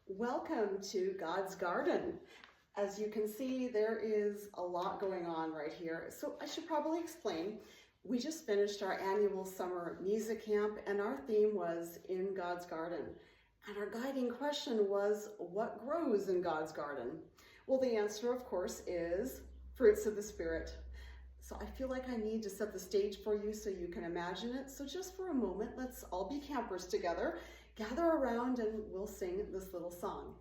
Welcome to God's Garden. As you can see, there is a lot going on right here. So I should probably explain. We just finished our annual summer music camp and our theme was In God's Garden. And our guiding question was, what grows in God's garden? Well, the answer, of course, is fruits of the Spirit. So I feel like I need to set the stage for you so you can imagine it. So just for a moment, let's all be campers together. Gather around and we'll sing this little song.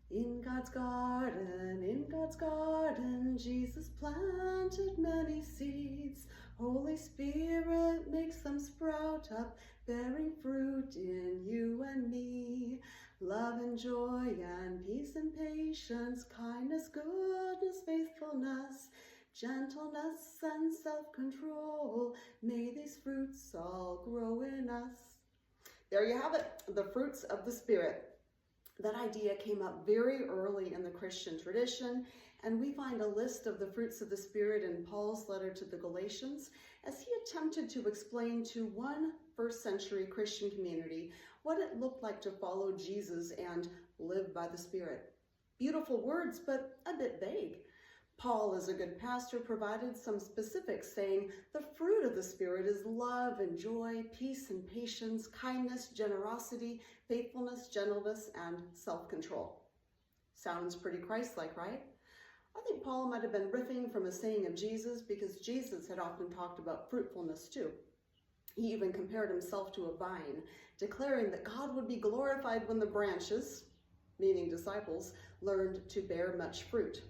In God's garden, Jesus planted many seeds. Holy Spirit makes them sprout up, bearing fruit in you and me. Love and joy and peace and patience, kindness, goodness, faithfulness, gentleness and self-control. May these fruits all grow in us. There you have it, the fruits of the Spirit. That idea came up very early in the Christian tradition, and we find a list of the fruits of the Spirit in Paul's letter to the Galatians as he attempted to explain to one first-century Christian community what it looked like to follow Jesus and live by the Spirit. Beautiful words, but a bit vague. Paul, as a good pastor, provided some specifics, saying the fruit of the Spirit is love and joy, peace and patience, kindness, generosity, faithfulness, gentleness, and self-control. Sounds pretty Christ-like, right? I think Paul might have been riffing from a saying of Jesus because Jesus had often talked about fruitfulness too. He even compared himself to a vine, declaring that God would be glorified when the branches, meaning disciples, learned to bear much fruit.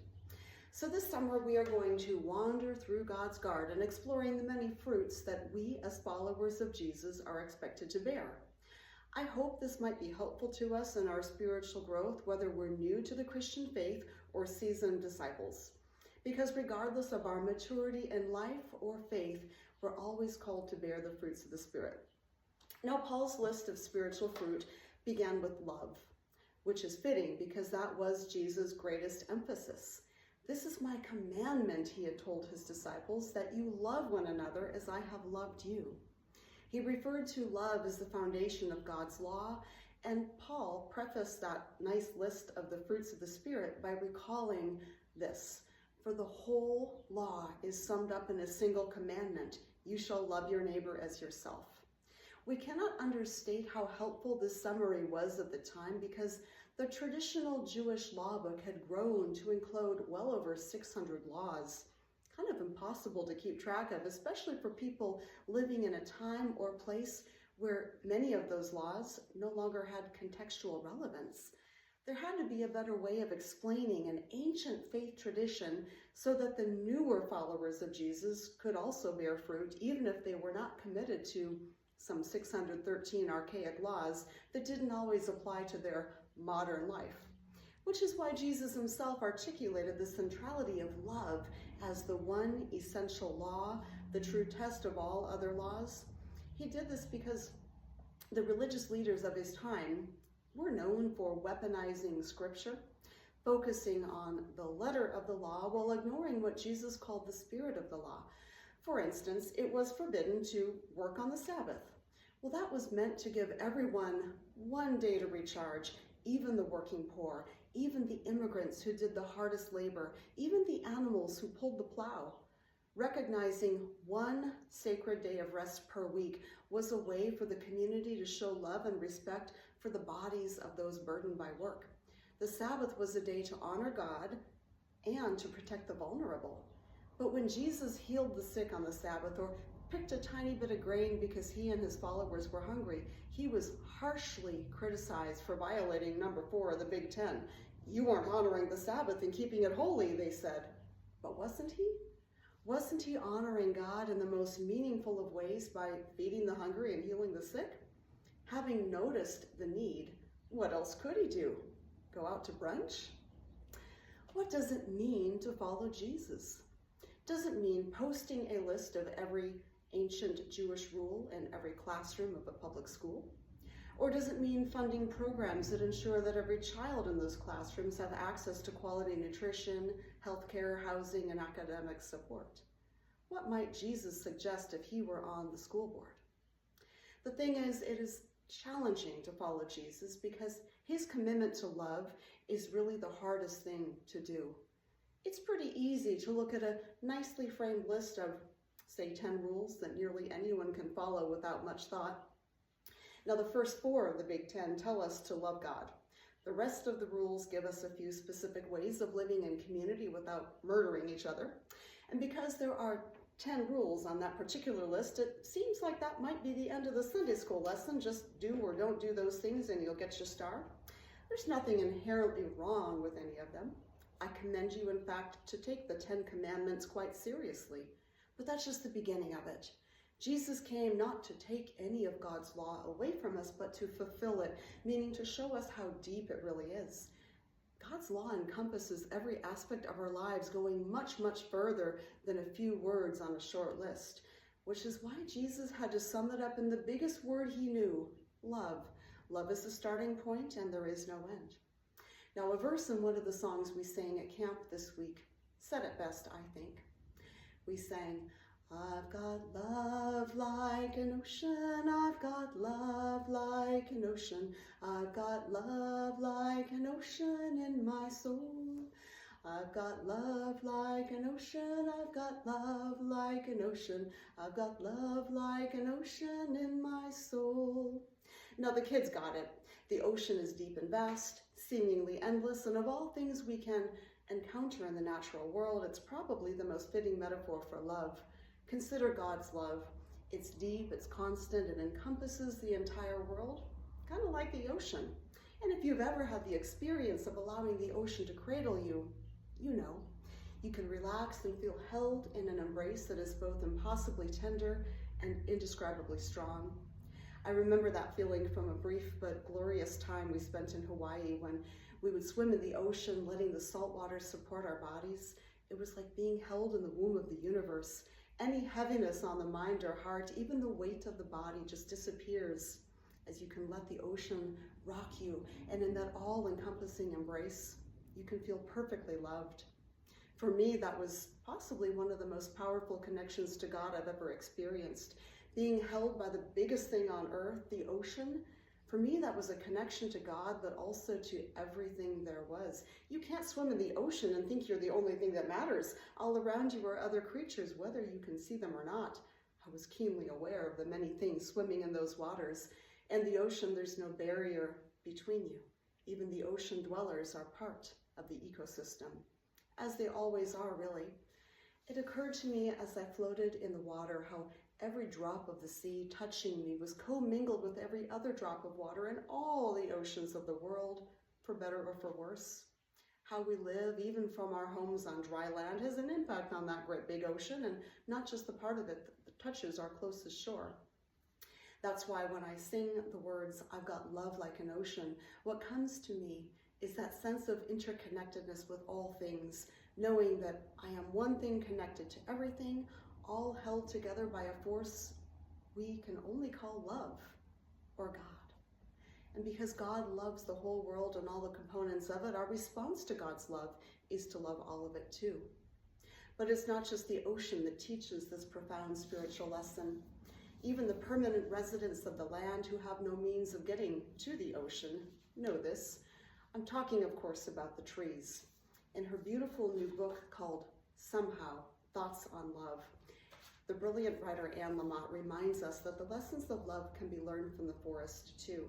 So this summer we are going to wander through God's garden, exploring the many fruits that we as followers of Jesus are expected to bear. I hope this might be helpful to us in our spiritual growth, whether we're new to the Christian faith or seasoned disciples. Because regardless of our maturity in life or faith, we're always called to bear the fruits of the Spirit. Now, Paul's list of spiritual fruit began with love, which is fitting because that was Jesus' greatest emphasis. This is my commandment, he had told his disciples, that you love one another as I have loved you. He referred to love as the foundation of God's law, and Paul prefaced that nice list of the fruits of the Spirit by recalling this. For the whole law is summed up in a single commandment: you shall love your neighbor as yourself. We cannot understate how helpful this summary was at the time because the traditional Jewish law book had grown to include well over 600 laws. Kind of impossible to keep track of, especially for people living in a time or place where many of those laws no longer had contextual relevance. There had to be a better way of explaining an ancient faith tradition so that the newer followers of Jesus could also bear fruit, even if they were not committed to some 613 archaic laws that didn't always apply to their modern life. Which is why Jesus himself articulated the centrality of love as the one essential law, the true test of all other laws. He did this because the religious leaders of his time were known for weaponizing scripture, focusing on the letter of the law while ignoring what Jesus called the spirit of the law. For instance, it was forbidden to work on the Sabbath. Well, that was meant to give everyone one day to recharge, even the working poor, even the immigrants who did the hardest labor, even the animals who pulled the plow. Recognizing one sacred day of rest per week was a way for the community to show love and respect for the bodies of those burdened by work. The Sabbath was a day to honor God and to protect the vulnerable. But when Jesus healed the sick on the Sabbath or picked a tiny bit of grain because he and his followers were hungry, he was harshly criticized for violating number 4 of the Big Ten. You aren't honoring the Sabbath and keeping it holy, they said. But wasn't he? Wasn't he honoring God in the most meaningful of ways by feeding the hungry and healing the sick? Having noticed the need, what else could he do? Go out to brunch? What does it mean to follow Jesus? Does it mean posting a list of every ancient Jewish rule in every classroom of a public school? Or does it mean funding programs that ensure that every child in those classrooms have access to quality nutrition, healthcare, housing, and academic support? What might Jesus suggest if he were on the school board? The thing is, it is challenging to follow Jesus because his commitment to love is really the hardest thing to do. It's pretty easy to look at a nicely framed list of, say, 10 rules that nearly anyone can follow without much thought. Now, the first 4 of the Big 10 tell us to love God. The rest of the rules give us a few specific ways of living in community without murdering each other. And because there are 10 rules on that particular list, it seems like that might be the end of the Sunday school lesson. Just do or don't do those things and you'll get your star. There's nothing inherently wrong with any of them. I commend you, in fact, to take the 10 commandments quite seriously. But that's just the beginning of it. Jesus came not to take any of God's law away from us, but to fulfill it, meaning to show us how deep it really is. God's law encompasses every aspect of our lives, going much, much further than a few words on a short list, which is why Jesus had to sum it up in the biggest word he knew, love. Love is the starting point, and there is no end. Now, a verse in one of the songs we sang at camp this week said it best, I think. We sang, I've got love like an ocean, I've got love like an ocean, I've got love like an ocean in my soul. I've got love like an ocean, I've got love like an ocean, I've got love like an ocean in my soul. Now the kids got it. The ocean is deep and vast, seemingly endless, and of all things we can encounter in the natural world, it's probably the most fitting metaphor for love. Consider God's love. It's deep, it's constant, it encompasses the entire world, kind of like the ocean. And if you've ever had the experience of allowing the ocean to cradle you, you know. You can relax and feel held in an embrace that is both impossibly tender and indescribably strong. I remember that feeling from a brief but glorious time we spent in Hawaii when we would swim in the ocean, letting the salt water support our bodies. It was like being held in the womb of the universe. Any heaviness on the mind or heart, even the weight of the body, just disappears as you can let the ocean rock you. And in that all-encompassing embrace, you can feel perfectly loved. For me, that was possibly one of the most powerful connections to God I've ever experienced. Being held by the biggest thing on earth, the ocean, for me, that was a connection to God, but also to everything there was. You can't swim in the ocean and think you're the only thing that matters. All around you are other creatures, whether you can see them or not. I was keenly aware of the many things swimming in those waters. And the ocean, there's no barrier between you. Even the ocean dwellers are part of the ecosystem, as they always are, really. It occurred to me as I floated in the water how every drop of the sea touching me was commingled with every other drop of water in all the oceans of the world, for better or for worse. How we live, even from our homes on dry land, has an impact on that great big ocean, and not just the part of it that touches our closest shore. That's why when I sing the words, I've got love like an ocean, what comes to me is that sense of interconnectedness with all things, knowing that I am one thing connected to everything, all held together by a force we can only call love, or God. And because God loves the whole world and all the components of it, our response to God's love is to love all of it too. But it's not just the ocean that teaches this profound spiritual lesson. Even the permanent residents of the land who have no means of getting to the ocean know this. I'm talking, of course, about the trees. In her beautiful new book called Somehow, Thoughts on Love, the brilliant writer Anne Lamott reminds us that the lessons of love can be learned from the forest too.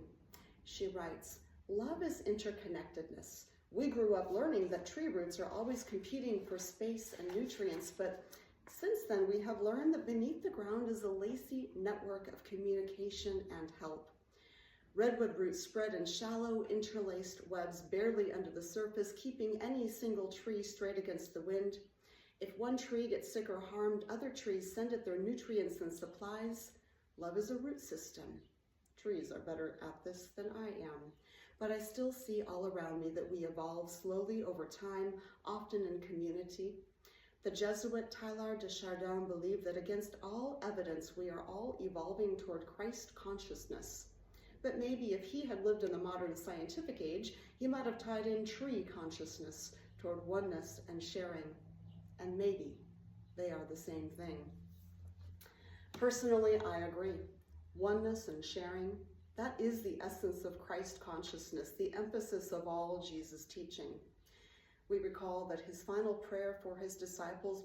She writes, love is interconnectedness. We grew up learning that tree roots are always competing for space and nutrients, but since then we have learned that beneath the ground is a lacy network of communication and help. Redwood roots spread in shallow, interlaced webs barely under the surface, keeping any single tree straight against the wind. If one tree gets sick or harmed, other trees send it their nutrients and supplies. Love is a root system. Trees are better at this than I am. But I still see all around me that we evolve slowly over time, often in community. The Jesuit Teilhard de Chardin believed that against all evidence, we are all evolving toward Christ consciousness. But maybe if he had lived in the modern scientific age, he might have tied in tree consciousness toward oneness and sharing. And maybe they are the same thing. Personally, I agree. Oneness and sharing, That is the essence of Christ consciousness, the emphasis of all Jesus' teaching. We recall that his final prayer for his disciples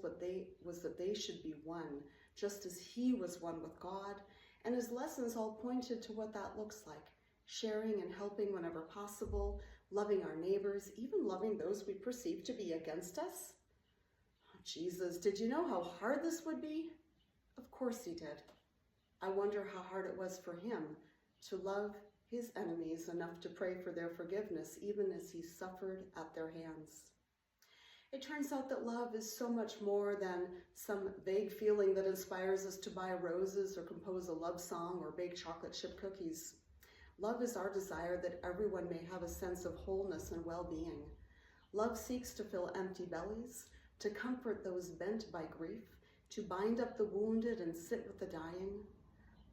was that they should be one, just as he was one with God, and his lessons all pointed to what that looks like, sharing and helping whenever possible, loving our neighbors, even loving those we perceive to be against us. Oh, Jesus, did you know how hard this would be? Of course he did. I wonder how hard it was for him to love his enemies enough to pray for their forgiveness, even as he suffered at their hands. It turns out that love is so much more than some vague feeling that inspires us to buy roses or compose a love song or bake chocolate chip cookies. Love is our desire that everyone may have a sense of wholeness and well-being. Love seeks to fill empty bellies, to comfort those bent by grief, to bind up the wounded and sit with the dying.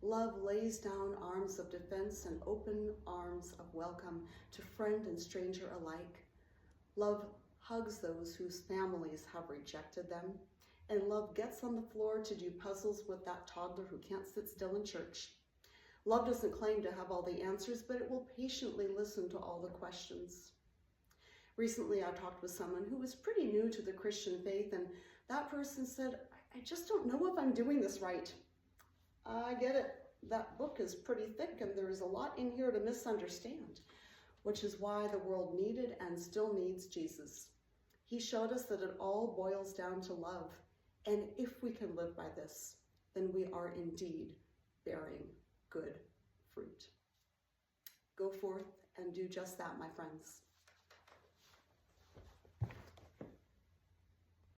Love lays down arms of defense and open arms of welcome to friend and stranger alike. Love hugs those whose families have rejected them, and love gets on the floor to do puzzles with that toddler who can't sit still in church. Love doesn't claim to have all the answers, but it will patiently listen to all the questions. Recently, I talked with someone who was pretty new to the Christian faith, and that person said, I just don't know if I'm doing this right. I get it. That book is pretty thick, and there's a lot in here to misunderstand, which is why the world needed and still needs Jesus. He showed us that it all boils down to love, and if we can live by this, then we are indeed bearing good fruit. Go forth and do just that, my friends.